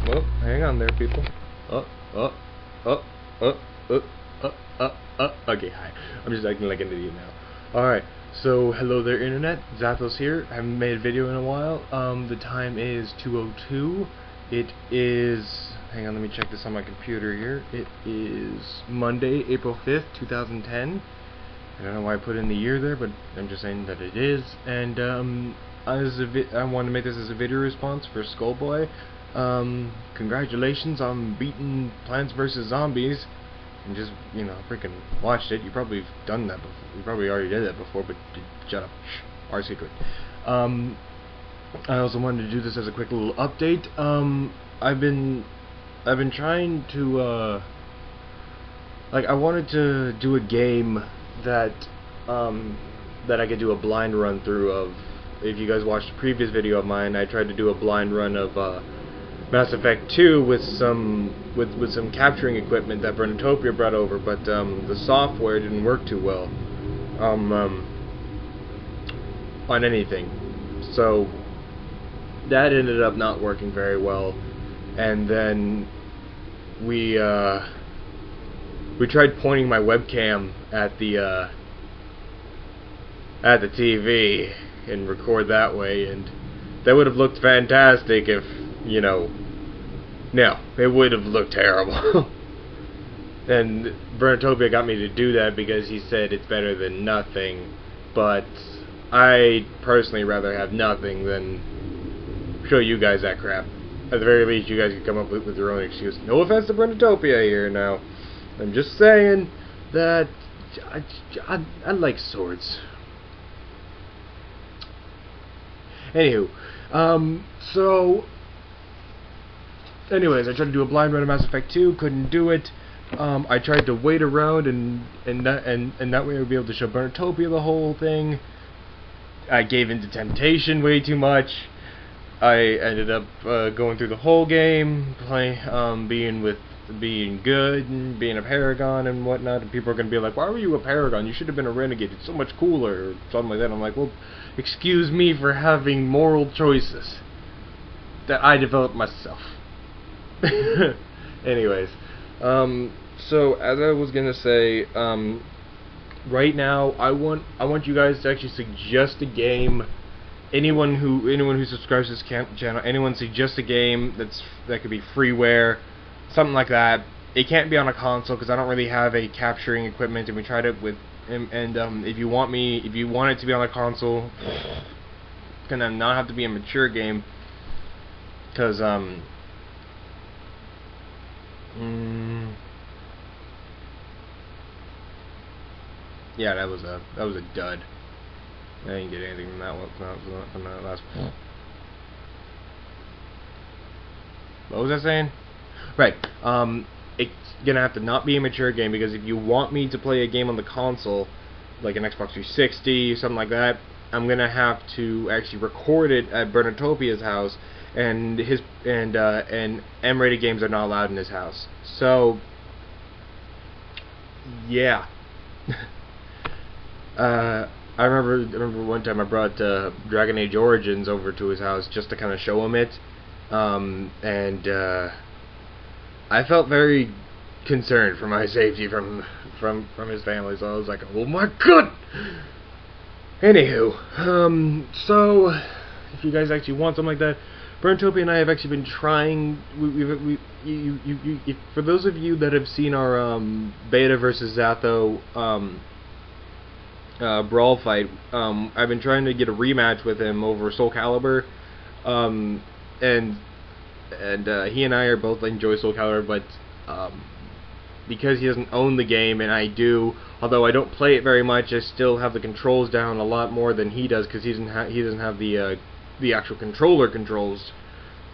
Well, hang on there, people. Oh, oh, oh, oh, oh, okay, hi. I'm just acting like an idiot now. Alright, so hello there, Internet. Zathos here. I haven't made a video in a while. The time is 2:02. It is... Hang on, let me check this on my computer here. It is Monday, April 5th, 2010. I don't know why I put in the year there, but I'm just saying that it is. And, I wanted to make this as a video response for Skullboy. Congratulations on beating Plants vs. Zombies. And just, you know, freaking watched it. You probably have done that before. You probably already did that before, but shut up. Shh. Our secret. I also wanted to do this as a quick little update. I've been trying to, like, I wanted to do a game that I could do a blind run through of. If you guys watched a previous video of mine, I tried to do a blind run of Mass Effect 2 with some capturing equipment that Burnitopia brought over, but the software didn't work too well on anything. So that ended up not working very well, and then we tried pointing my webcam at the TV and record that way, and that would have looked fantastic if, you know, no, it would have looked terrible. And Burnitopia got me to do that because he said it's better than nothing, but I personally rather have nothing than show you guys that crap. At the very least, you guys can come up with your own excuse. No offense to Burnitopia here now. I'm just saying that I like swords. Anywho, so anyways, I tried to do a blind run of Mass Effect 2, couldn't do it. I tried to wait around and that way I would be able to show Burnitopia the whole thing. I gave in to temptation way too much. I ended up going through the whole game, being good and being a paragon and whatnot, and people are going to be like, why were you a paragon? You should have been a renegade. It's so much cooler, or something like that. I'm like, well, excuse me for having moral choices that I developed myself. Anyways, so as I was gonna say, right now I want you guys to actually suggest a game. Anyone who subscribes to this channel, anyone suggest a game that could be freeware, something like that. It can't be on a console because I don't really have a capturing equipment, and we tried it with. And if you want it to be on a console, it's gonna not have to be a mature game, because yeah, that was a dud. I didn't get anything from that one, from that last one. What was I saying? Right. It's gonna have to not be a mature game, because if you want me to play a game on the console, like an Xbox 360 something like that, I'm gonna have to actually record it at Burnitopia's house, and M-rated games are not allowed in his house. So yeah. I remember one time I brought Dragon Age Origins over to his house just to kind of show him it, and I felt very concerned for my safety from his family, so I was like, oh my god! Anywho, so if you guys actually want something like that, Burnitopia and I have actually been trying. For those of you that have seen our Beta versus Zathos brawl fight, I've been trying to get a rematch with him over Soul Calibur, and he and I are both enjoy Soul Calibur, but because he doesn't own the game and I do, although I don't play it very much, I still have the controls down a lot more than he does, because he doesn't have the actual controller controls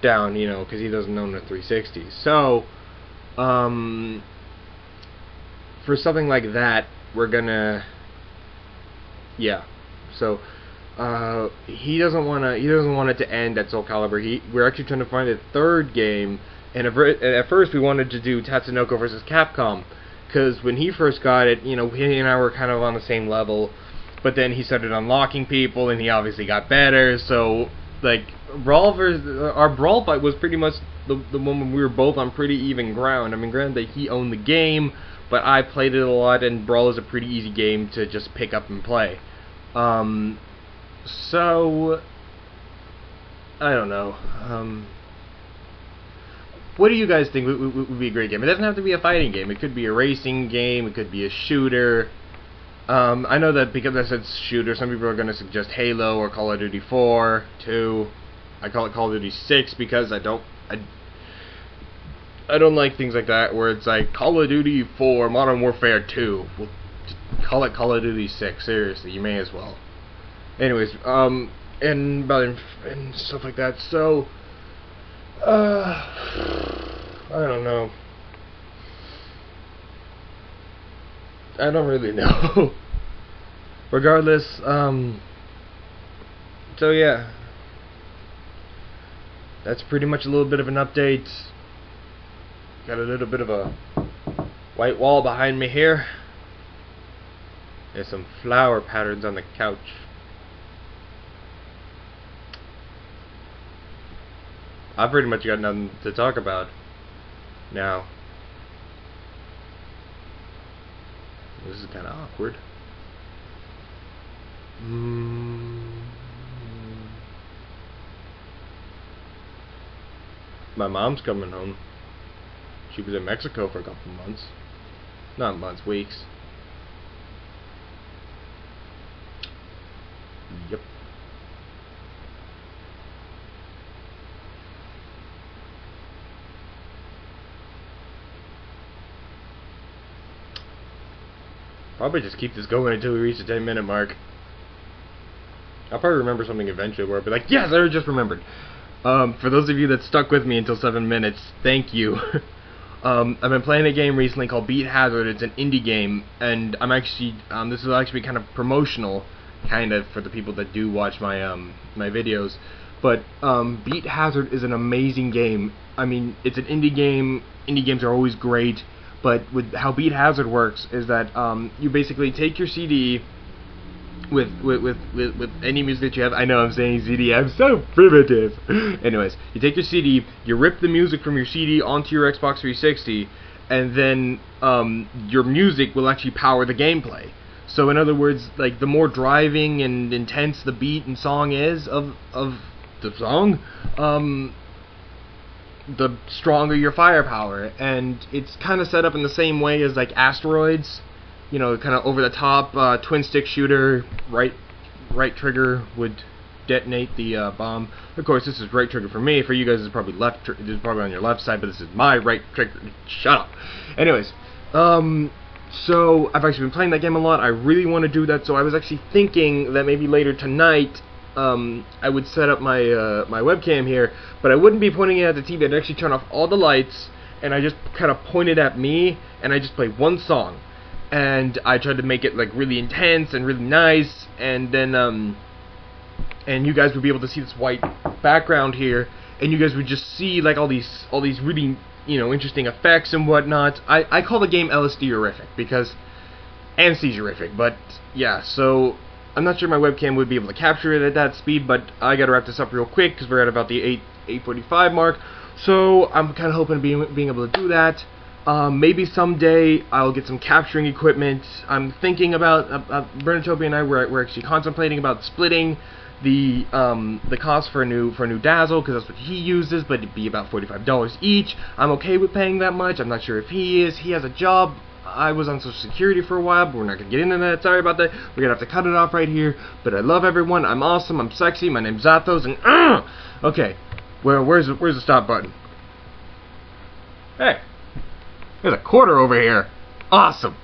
down, you know, because he doesn't own a 360. So for something like that, we're gonna, yeah. So he doesn't want it to end at Soul Calibur. We're actually trying to find a third game, and at first we wanted to do Tatsunoko versus Capcom, because when he first got it, you know, he and I were kind of on the same level, but then he started unlocking people, and he obviously got better, so like our brawl fight was pretty much the one when we were both on pretty even ground. I mean, granted that he owned the game, but I played it a lot, and Brawl is a pretty easy game to just pick up and play. So I don't know. What do you guys think would be a great game? It doesn't have to be a fighting game. It could be a racing game. It could be a shooter. I know that because I said shooter, some people are going to suggest Halo or Call of Duty 4, 2. I call it Call of Duty 6 because I don't like things like that where it's like Call of Duty 4, Modern Warfare 2. Well, just call it Call of Duty 6. Seriously, you may as well. Anyways, and stuff like that. So, I don't know. I don't really know. Regardless, so yeah. That's pretty much a little bit of an update. Got a little bit of a white wall behind me here. There's some flower patterns on the couch. I've pretty much got nothing to talk about now. This is kind of awkward. My mom's coming home. She was in Mexico for a couple months. Not months, weeks. Yep. Probably just keep this going until we reach the 10-minute mark. I'll probably remember something eventually where I'll be like, yes, I just remembered. For those of you that stuck with me until 7 minutes, thank you. I've been playing a game recently called Beat Hazard. It's an indie game, and I'm actually, this is actually kind of promotional, kind of, for the people that do watch my, my videos. But, Beat Hazard is an amazing game. I mean, it's an indie game. Indie games are always great. But with how Beat Hazard works is that you basically take your CD with any music that you have. I know I'm saying CD, I'm so primitive. Anyways, you take your CD, you rip the music from your CD onto your Xbox 360, and then your music will actually power the gameplay. So in other words, like the more driving and intense the beat and song is of the song, the stronger your firepower. And it's kind of set up in the same way as like Asteroids, you know, kind of over the top twin stick shooter. Right trigger would detonate the bomb. Of course, this is right trigger for me. For you guys, it's probably left. This is probably on your left side, but this is my right trigger. Shut up. Anyways, so I've actually been playing that game a lot. I really want to do that. So I was actually thinking that maybe later tonight I would set up my my webcam here, but I wouldn't be pointing it at the TV. I'd actually turn off all the lights, and I just kind of point it at me, and I just play one song, and I tried to make it like really intense and really nice, and then and you guys would be able to see this white background here, and you guys would just see like all these really, you know, interesting effects and whatnot. I call the game LSD-orific because anesthesia-orific, but yeah. So I'm not sure my webcam would be able to capture it at that speed, but I gotta wrap this up real quick because we're at about the 8:45 mark. So I'm kind of hoping to being able to do that. Maybe someday I'll get some capturing equipment. I'm thinking about Burnitopia and I we're actually contemplating about splitting the cost for a new Dazzle, because that's what he uses, but it'd be about $45 each. I'm okay with paying that much. I'm not sure if he is. He has a job. I was on Social Security for a while, but we're not gonna get into that. Sorry about that. We're gonna have to cut it off right here. But I love everyone. I'm awesome. I'm sexy. My name's Zathos, and okay. Where's the stop button? Hey, there's a quarter over here. Awesome.